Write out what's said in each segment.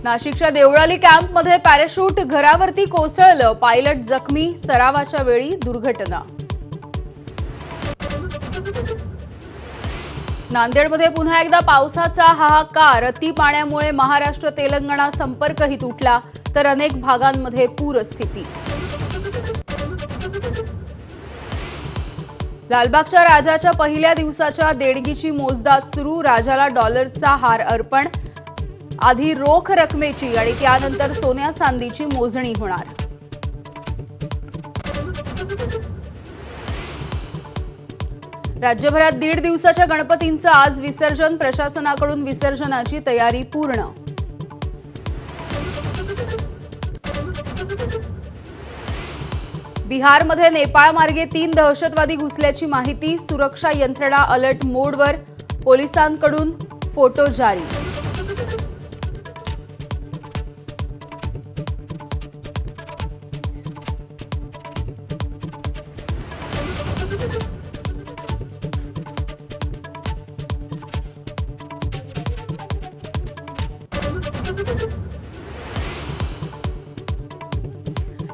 नाशिकच्या देवळाली कॅम्पमध्ये पॅराशूट घरावरती कोसळलं, पायलट जखमी, सरावाच्या वेळी दुर्घटना. नांदेडमध्ये पुन्हा एकदा पावसाचा हाहाकार, अति पाण्यामुळे महाराष्ट्र तेलंगणा संपर्कही तुटला, तर अनेक भागांमध्ये पूरस्थिती. लालबागच्या राजाच्या पहिल्या दिवसाच्या देणगीची मोजदाद सुरू, राजाला डॉलरचा हार अर्पण, आधी रोख रकमेची आणि त्यानंतर सोन्या चांदीची मोजणी होणार. राज्यभरात 1.5 दिवसाच्या गणपतींचं आज विसर्जन, प्रशासनाकडून विसर्जनाची तयारी पूर्ण. बिहारमध्ये नेपाळ मार्गे 3 दहशतवादी घुसल्याची माहिती, सुरक्षा यंत्रणा अलर्ट मोडवर, पोलिसांकडून फोटो जारी.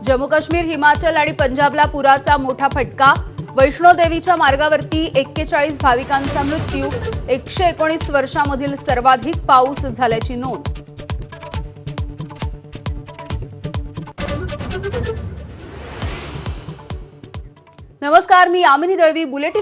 जम्मू काश्मीर, हिमाचल आणि पंजाबला पुराचा मोठा फटका, वैष्णोदेवीच्या मार्गावरती 41 भाविकांचा मृत्यू, 119 वर्षांमधील सर्वाधिक पाऊस झाल्याची नोंद. नमस्कार, मी यामिनी दळवी, बुलेटिन